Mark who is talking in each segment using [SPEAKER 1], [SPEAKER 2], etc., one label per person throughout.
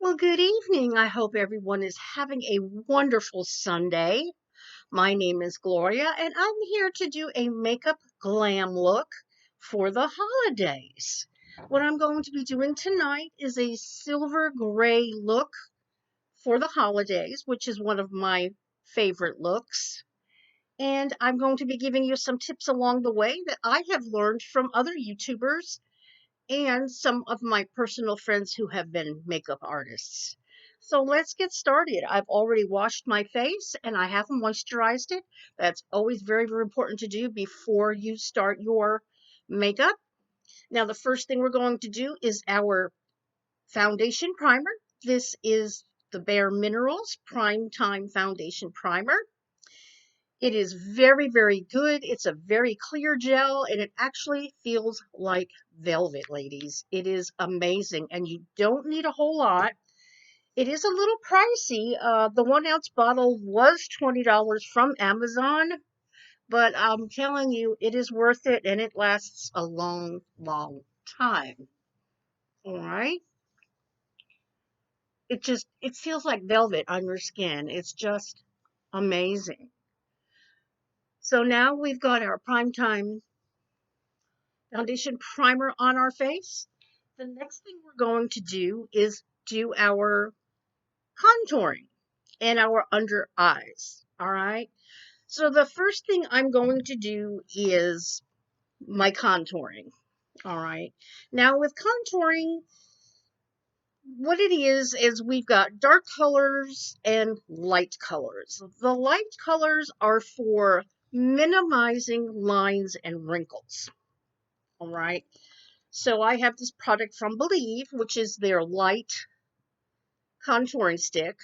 [SPEAKER 1] Well, good evening. I hope everyone is having a wonderful Sunday. My name is Gloria, and I'm here to do a makeup glam look for the holidays. What I'm going to be doing tonight is a silver gray look for the holidays, which is one of my favorite looks. And I'm going to be giving you some tips along the way that I have learned from other YouTubers and some of my personal friends who have been makeup artists. So let's get started. I've already washed my face and I have moisturized it. That's always very, very important to do before you start your makeup. Now, the first thing we're going to do is our foundation primer. This is the Bare Minerals Prime Time Foundation Primer. It is very, very good. It's a very clear gel and it actually feels like velvet, ladies. It is amazing and you don't need a whole lot. It is a little pricey. The 1 ounce bottle was $20 from Amazon, but I'm telling you, it is worth it and it lasts a long, long time. All right. It feels like velvet on your skin. It's just amazing. So now we've got our prime time foundation primer on our face. The next thing we're going to do is do our contouring and our under eyes. All right. So the first thing I'm going to do is my contouring. All right. Now with contouring, what it is we've got dark colors and light colors. The light colors are for minimizing lines and wrinkles. All right. So I have this product from Believe, which is their light contouring stick.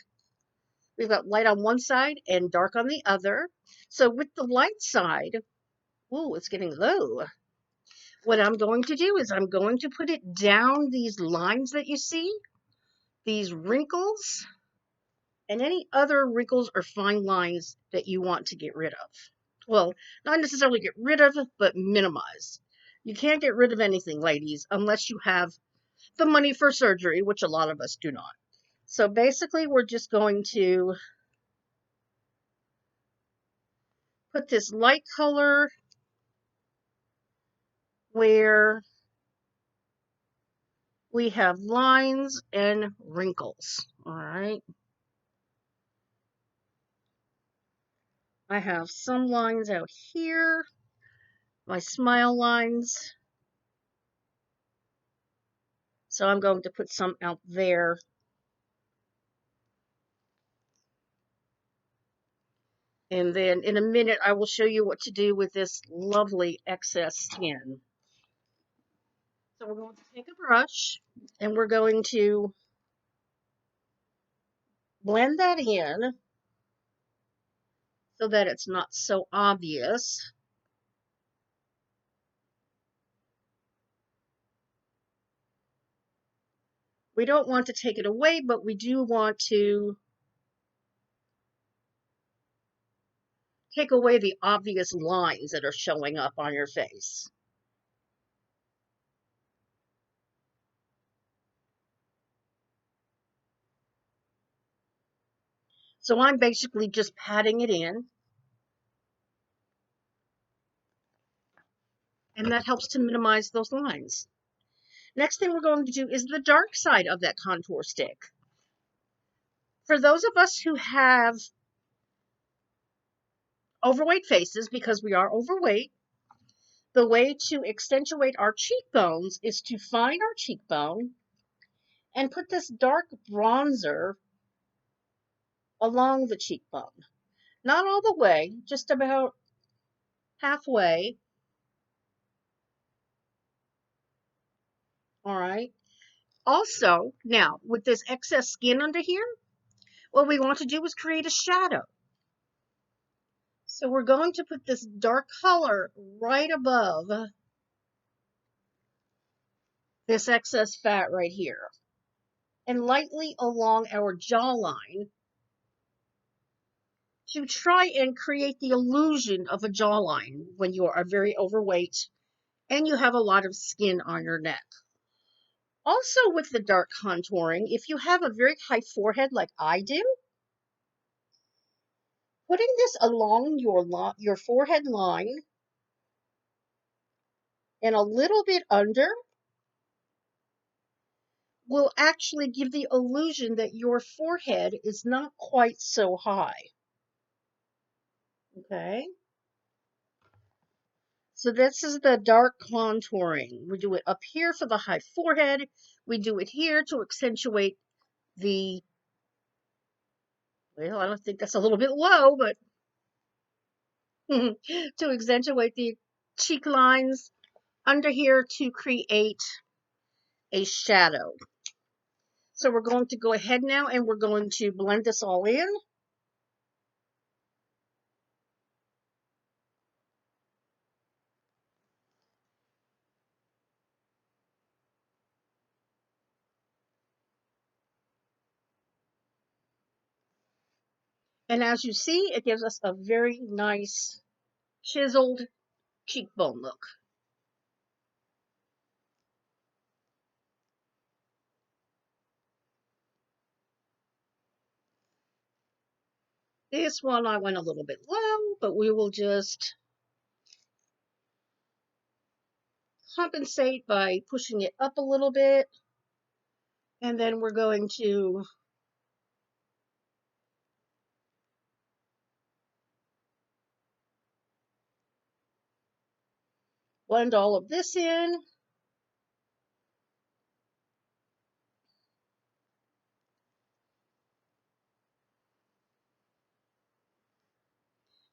[SPEAKER 1] We've got light on one side and dark on the other. So with the light side, ooh, it's getting low. What I'm going to do is I'm going to put it down these lines that you see, these wrinkles, and any other wrinkles or fine lines that you want to get rid of. Well, not necessarily get rid of, but minimize. You can't get rid of anything, ladies, unless you have the money for surgery, which a lot of us do not. So basically, we're just going to put this light color where we have lines and wrinkles. All right. I have some lines out here, my smile lines. So I'm going to put some out there. And then in a minute, I will show you what to do with this lovely excess skin. So we're going to take a brush and we're going to blend that in so that it's not so obvious. We don't want to take it away, but we do want to take away the obvious lines that are showing up on your face. So I'm basically just patting it in, and that helps to minimize those lines. Next thing we're going to do is the dark side of that contour stick. For those of us who have overweight faces, because we are overweight, the way to accentuate our cheekbones is to find our cheekbone and put this dark bronzer along the cheekbone. Not all the way, just about halfway. All right. Also, now with this excess skin under here, what we want to do is create a shadow. So we're going to put this dark color right above this excess fat right here and lightly along our jawline to try and create the illusion of a jawline when you are very overweight and you have a lot of skin on your neck. Also with the dark contouring, if you have a very high forehead like I do, putting this along your forehead line and a little bit under will actually give the illusion that your forehead is not quite so high. Okay? So this is the dark contouring. We do it up here for the high forehead. We do it here to accentuate the, well, I don't think that's a little bit low, but to accentuate the cheek lines under here to create a shadow. So we're going to go ahead now and we're going to blend this all in. And as you see, it gives us a very nice chiseled cheekbone look. This one I went a little bit low, but we will just compensate by pushing it up a little bit. And then we're going to blend all of this in.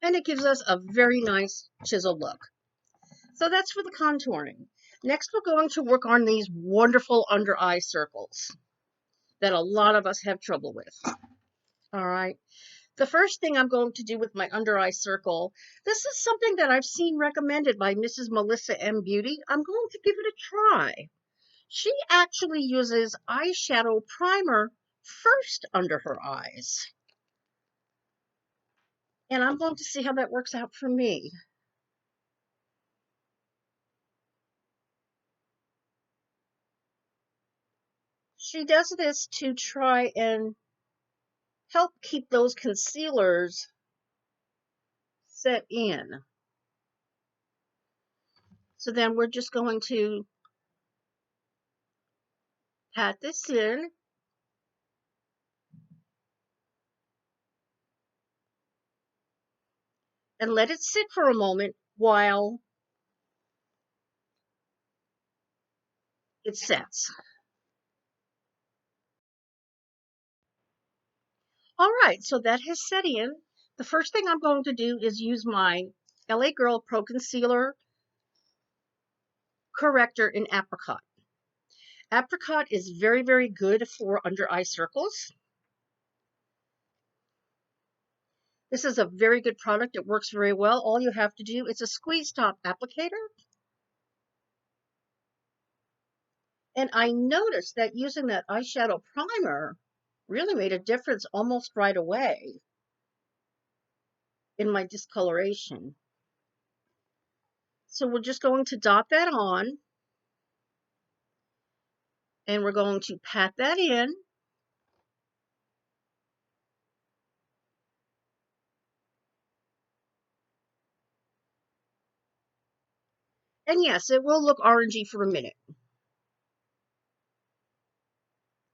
[SPEAKER 1] And it gives us a very nice chiseled look. So that's for the contouring. Next, we're going to work on these wonderful under eye circles that a lot of us have trouble with. All right. The first thing I'm going to do with my under eye circle, this is something that I've seen recommended by MrsMelissaM Beauty. I'm going to give it a try. She actually uses eyeshadow primer first under her eyes. And I'm going to see how that works out for me. She does this to try and help keep those concealers set in. So then we're just going to pat this in. And let it sit for a moment while it sets. All right, so that has set in. The first thing I'm going to do is use my LA Girl Pro Concealer Corrector in Apricot. Apricot is very, very good for under eye circles. This is a very good product. It works very well. All you have to do is a squeeze top applicator. And I noticed that using that eyeshadow primer really made a difference almost right away in my discoloration. So we're just going to dot that on. And we're going to pat that in. And yes, it will look orangey for a minute,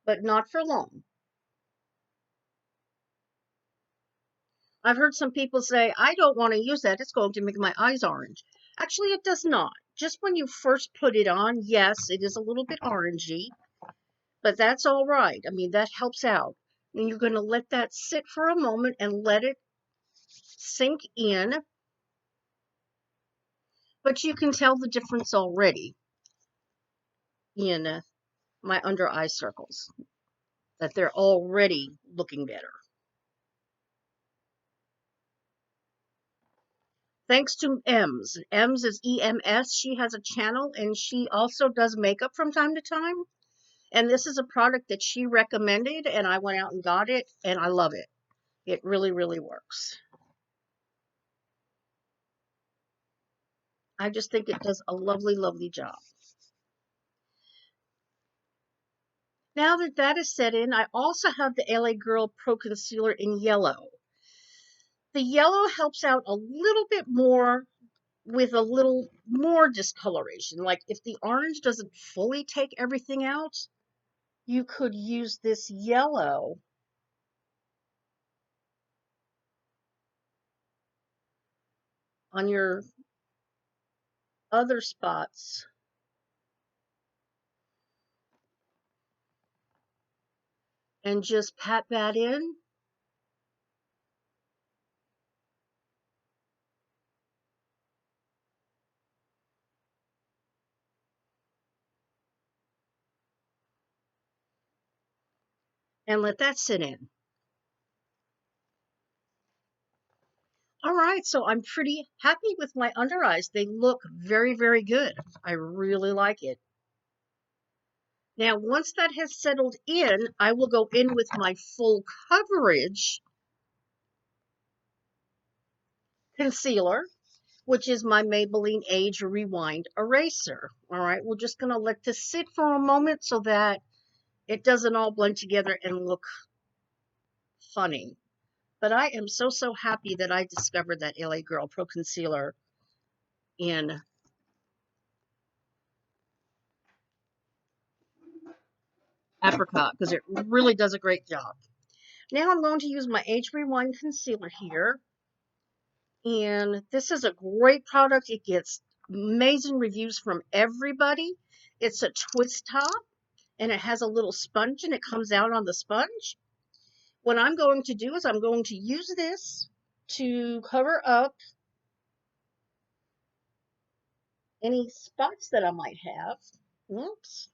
[SPEAKER 1] but not for long. I've heard some people say, I don't want to use that. It's going to make my eyes orange. Actually, it does not. Just when you first put it on, yes, it is a little bit orangey, but that's all right. I mean, that helps out. And you're going to let that sit for a moment and let it sink in. But you can tell the difference already in my under eye circles, that they're already looking better. Thanks to Ems. Ems is EMS. She has a channel and she also does makeup from time to time. And this is a product that she recommended and I went out and got it and I love it. It really, really works. I just think it does a lovely, lovely job. Now that that is set in, I also have the LA Girl Pro Concealer in yellow. The yellow helps out a little bit more with a little more discoloration. Like if the orange doesn't fully take everything out, you could use this yellow on your other spots and just pat that in. And let that sit in. All right, so I'm pretty happy with my under eyes. They look very, very good. I really like it. Now, once that has settled in, I will go in with my full coverage concealer, which is my Maybelline Age Rewind Eraser. All right, we're just going to let this sit for a moment so that it doesn't all blend together and look funny. But I am so, so happy that I discovered that LA Girl Pro Concealer in apricot because it really does a great job. Now I'm going to use my Age Rewind Concealer here. And this is a great product. It gets amazing reviews from everybody. It's a twist top and it has a little sponge and it comes out on the sponge. What I'm going to do is I'm going to use this to cover up any spots that I might have. Whoops.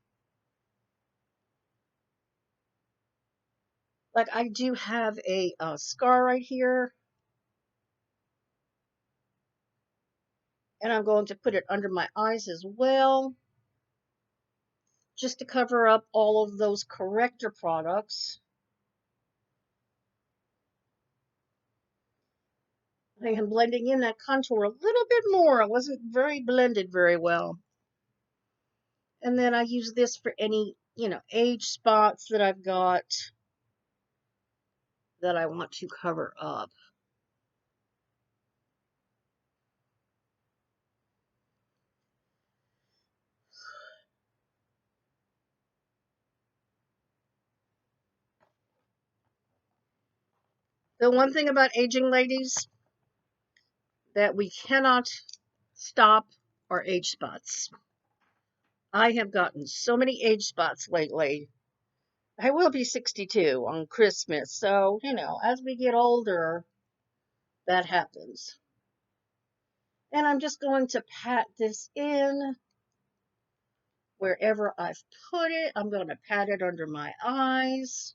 [SPEAKER 1] Like I do have a scar right here. And I'm going to put it under my eyes as well. Just to cover up all of those corrector products. I am blending in that contour a little bit more. It wasn't very blended very well. And then I use this for any, age spots that I've got that I want to cover up. The one thing about aging, ladies, that we cannot stop are age spots. I have gotten so many age spots lately. I will be 62 on Christmas, so, as we get older, that happens. And I'm just going to pat this in wherever I've put it. I'm going to pat it under my eyes.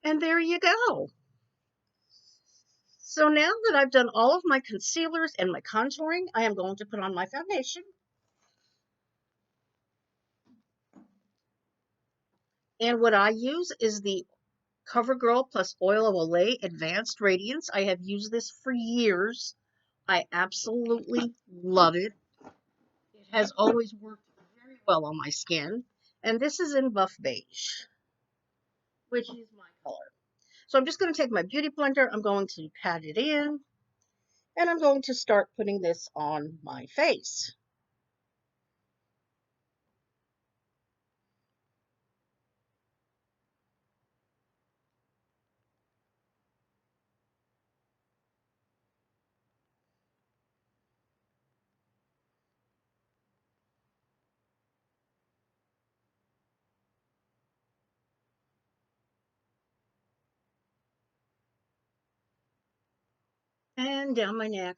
[SPEAKER 1] And there you go. So now that I've done all of my concealers and my contouring, I am going to put on my foundation. And what I use is the CoverGirl plus Oil of Olay Advanced Radiance. I have used this for years. I absolutely love it. It has always worked very well on my skin. And this is in Buff Beige, which is my color. So I'm just going to take my beauty blender. I'm going to pat it in. And I'm going to start putting this on my face. And down my neck.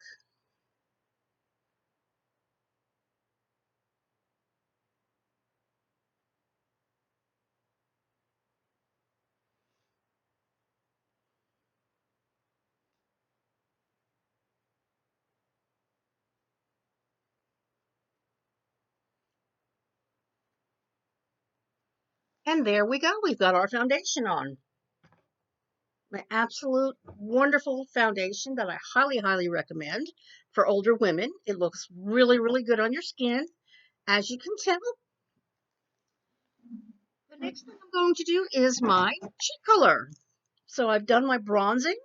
[SPEAKER 1] And there we go. We've got our foundation on. My absolute wonderful foundation that I highly, highly recommend for older women. It looks really, really good on your skin. As you can tell, the next thing I'm going to do is my cheek color. So I've done my bronzing.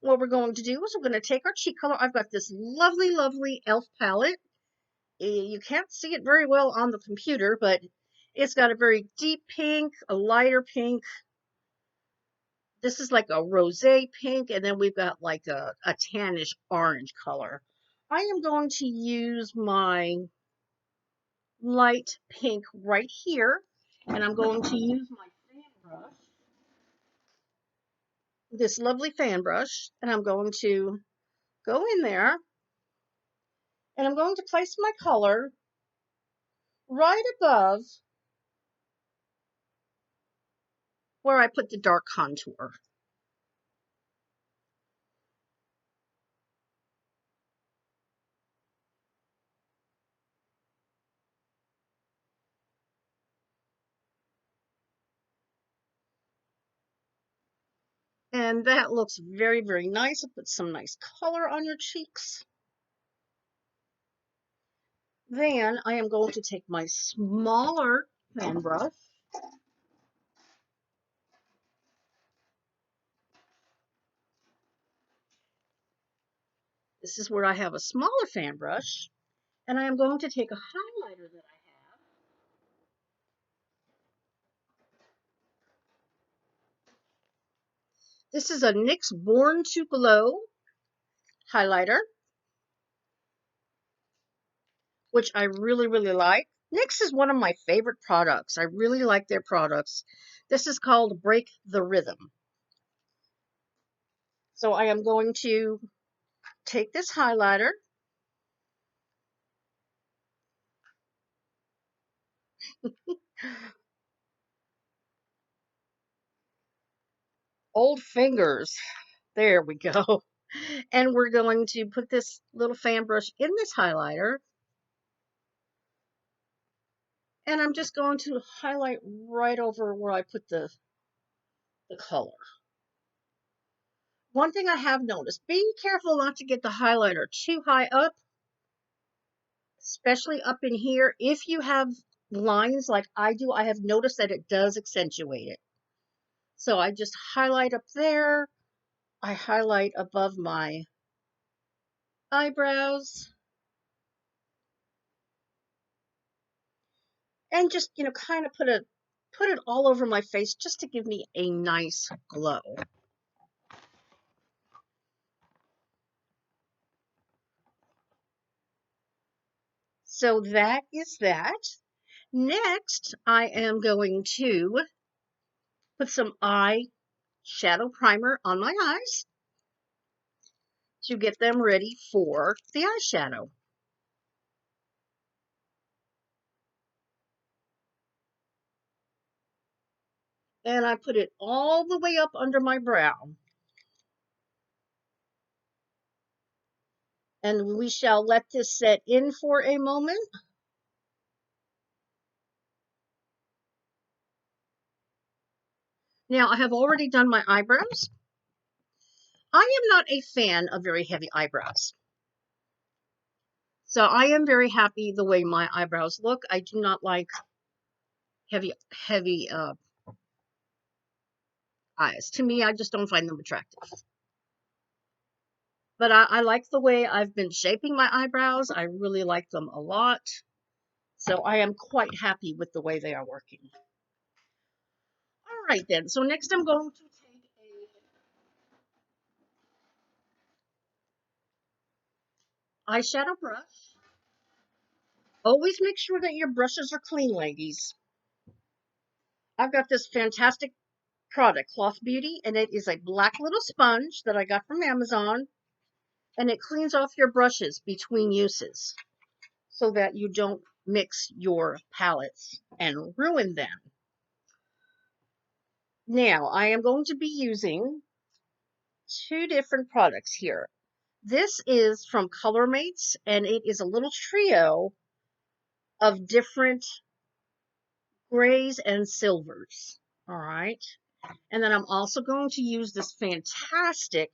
[SPEAKER 1] What we're going to do is we're going to take our cheek color. I've got this lovely, lovely e.l.f. palette. You can't see it very well on the computer, but it's got a very deep pink, a lighter pink. This is like a rosé pink, and then we've got like a tannish orange color. I am going to use my light pink right here, and I'm going to use my fan brush, this lovely fan brush, and I'm going to go in there, and I'm going to place my color right above where I put the dark contour. And that looks very, very nice. It puts some nice color on your cheeks. Then I am going to take my smaller fan brush. This is where I have a smaller fan brush. And I am going to take a highlighter that I have. This is a NYX Born to Glow highlighter, which I really, really like. NYX is one of my favorite products. I really like their products. This is called Break the Rhythm. So I am going to take this highlighter. Old fingers. There we go. And we're going to put this little fan brush in this highlighter. And I'm just going to highlight right over where I put the color. One thing I have noticed, be careful not to get the highlighter too high up, especially up in here. If you have lines like I do, I have noticed that it does accentuate it. So I just highlight up there. I highlight above my eyebrows. And just, kind of put it all over my face just to give me a nice glow. So that is that. Next, I am going to put some eye shadow primer on my eyes to get them ready for the eyeshadow. And I put it all the way up under my brow. And we shall let this set in for a moment. Now, I have already done my eyebrows. I am not a fan of very heavy eyebrows. So I am very happy the way my eyebrows look. I do not like heavy eyes. To me, I just don't find them attractive. But I like the way I've been shaping my eyebrows. I really like them a lot. So I am quite happy with the way they are working. All right then. So next I'm going to take a eyeshadow brush. Always make sure that your brushes are clean, ladies. I've got this fantastic product, Cloth Beauty, and it is a black little sponge that I got from Amazon. And it cleans off your brushes between uses so that you don't mix your palettes and ruin them. Now, I am going to be using two different products here. This is from ColorMates, and it is a little trio of different grays and silvers. All right. And then I'm also going to use this fantastic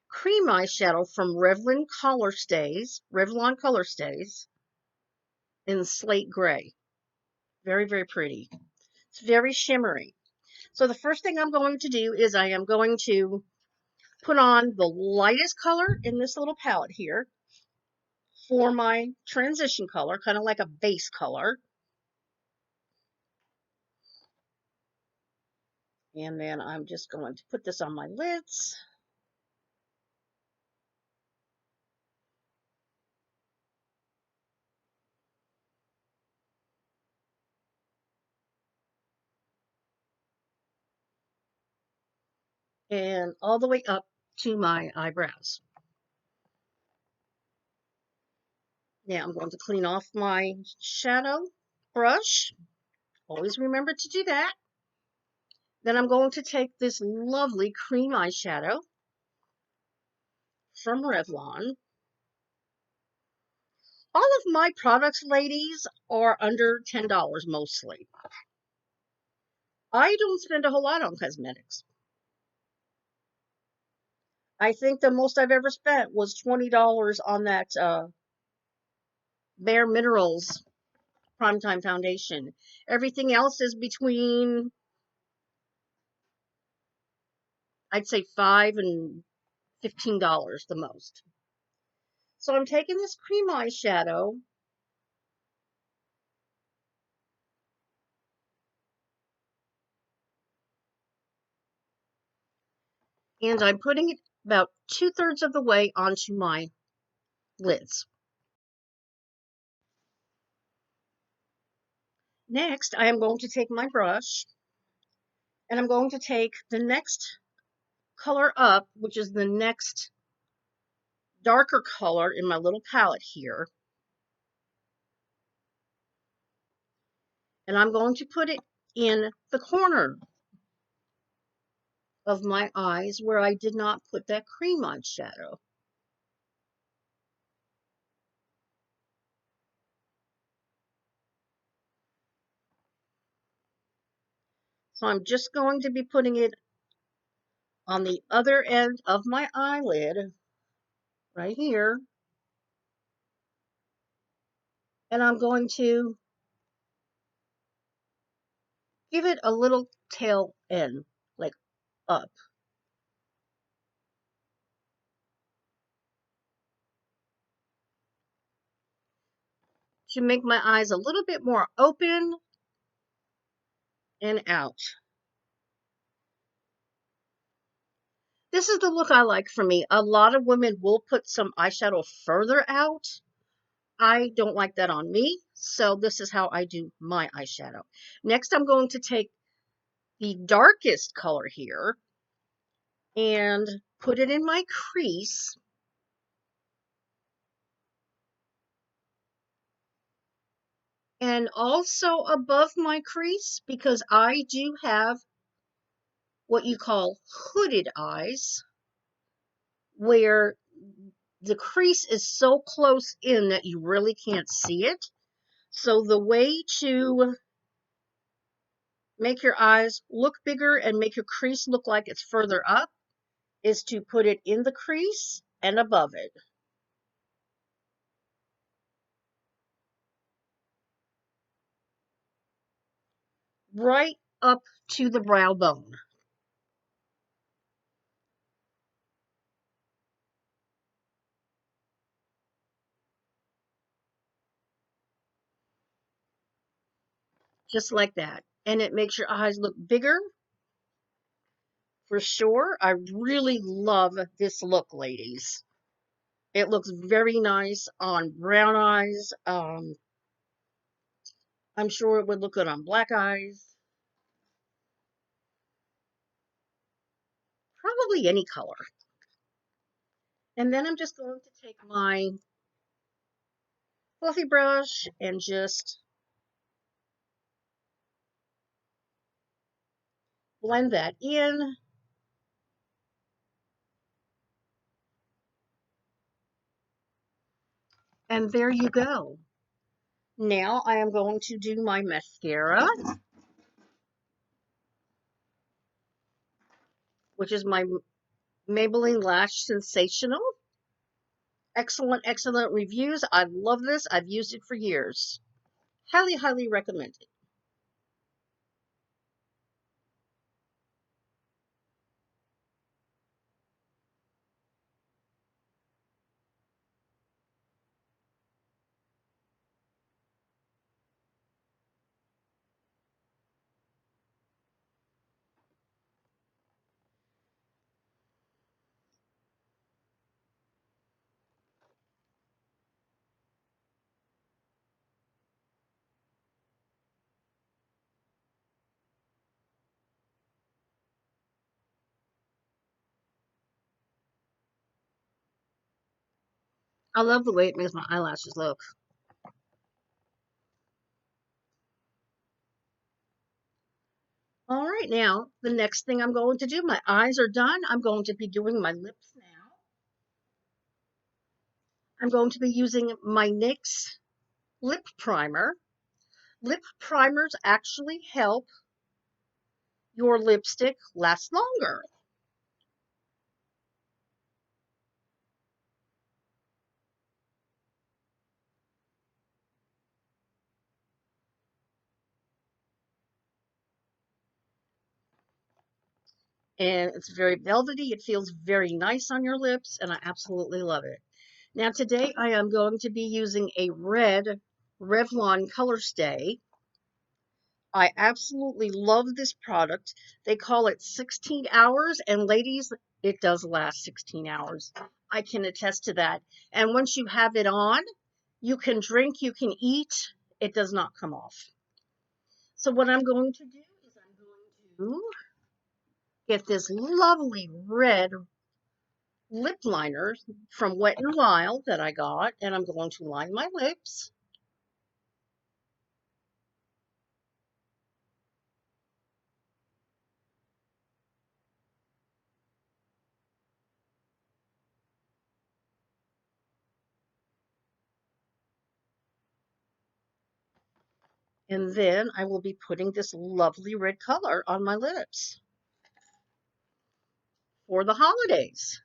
[SPEAKER 1] cream eyeshadow from Revlon Color Stays in Slate Gray. Very, very pretty. It's very shimmery. So the first thing I'm going to do is I am going to put on the lightest color in this little palette here for my transition color, kind of like a base color. And then I'm just going to put this on my lids. And all the way up to my eyebrows. Now I'm going to clean off my shadow brush. Always remember to do that. Then I'm going to take this lovely cream eyeshadow from Revlon. All of my products, ladies, are under $10 mostly. I don't spend a whole lot on cosmetics. I think the most I've ever spent was $20 on that Bare Minerals Primetime Foundation. Everything else is between, I'd say, $5 and $15 the most. So I'm taking this cream eyeshadow and I'm putting it about 2/3 of the way onto my lids. Next, I am going to take my brush and I'm going to take the next color up, which is the next darker color in my little palette here. And I'm going to put it in the corner of my eyes where I did not put that cream eyeshadow. So I'm just going to be putting it on the other end of my eyelid, right here. And I'm going to give it a little tail end, like up. To make my eyes a little bit more open and out. This is the look I like for me. A lot of women will put some eyeshadow further out. I don't like that on me, so this is how I do my eyeshadow. Next, I'm going to take the darkest color here and put it in my crease. And also above my crease, because I do have what you call hooded eyes, where the crease is so close in that you really can't see it. So the way to make your eyes look bigger and make your crease look like it's further up is to put it in the crease and above it. Right up to the brow bone. Just like that. And it makes your eyes look bigger for sure. I really love this look, ladies. It looks very nice on brown eyes. I'm sure it would look good on black eyes. Probably any color. And then I'm just going to take my fluffy brush and just blend that in. And there you go. Now I am going to do my mascara. which is my Maybelline Lash Sensational. Excellent, excellent reviews. I love this. I've used it for years. Highly, highly recommended. I love the way it makes my eyelashes look. All right, now the next thing I'm going to do, my eyes are done. I'm going to be doing my lips now. I'm going to be using my NYX lip primer. Lip primers actually help your lipstick last longer. And it's very velvety. It feels very nice on your lips, and I absolutely love it. Now today I am going to be using a red Revlon Color Stay. I absolutely love this product. They call it 16 hours, and ladies, it does last 16 hours. I can attest to that. And once you have it on, you can drink, you can eat, it does not come off. So what I'm going to do is I'm going to get this lovely red lip liner from Wet n Wild that I got, and I'm going to line my lips. And then I will be putting this lovely red color on my lips for the holidays.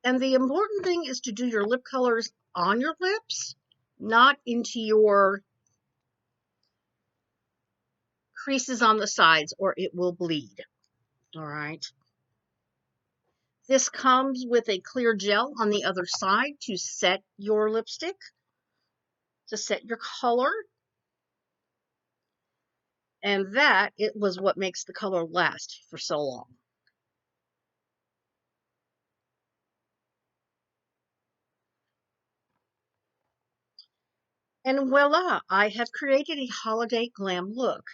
[SPEAKER 1] And the important thing is to do your lip colors on your lips, not into your creases on the sides, or it will bleed. All right. This comes with a clear gel on the other side to set your lipstick, to set your color. And that it was what makes the color last for so long. And voila, I have created a holiday glam look.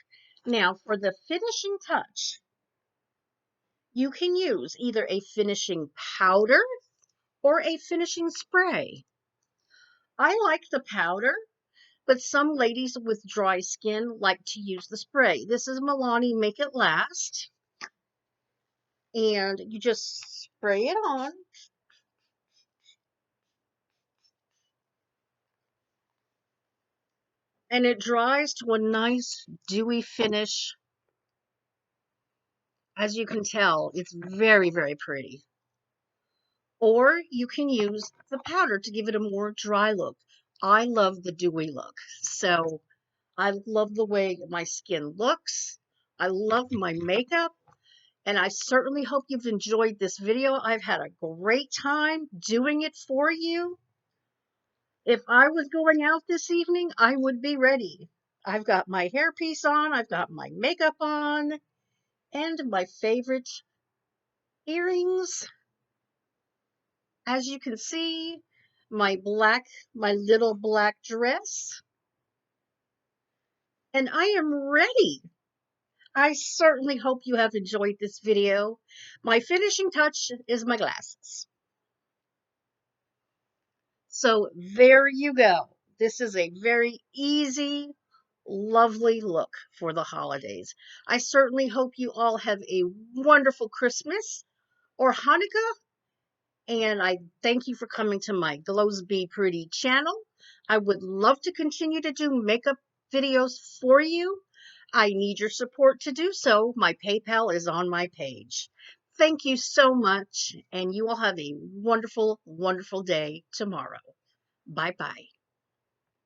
[SPEAKER 1] Now, for the finishing touch, you can use either a finishing powder or a finishing spray. I like the powder, but some ladies with dry skin like to use the spray. This is Milani Make It Last. And you just spray it on. And it dries to a nice dewy finish. As you can tell, it's very, very pretty. Or you can use the powder to give it a more dry look. I love the dewy look. So I love the way my skin looks. I love my makeup. And I certainly hope you've enjoyed this video. I've had a great time doing it for you. If I was going out this evening, I would be ready. I've got my hairpiece on, I've got my makeup on, and my favorite earrings. As you can see, my little black dress, and I am ready. I certainly hope you have enjoyed this video. My finishing touch is my glasses. So there you go. This is a very easy, lovely look for the holidays. I certainly hope you all have a wonderful Christmas or Hanukkah, and I thank you for coming to my Glows Be Pretty channel. I would love to continue to do makeup videos for you. I need your support to do so. My PayPal is on my page. Thank you so much, and you all have a wonderful, wonderful day tomorrow. Bye bye.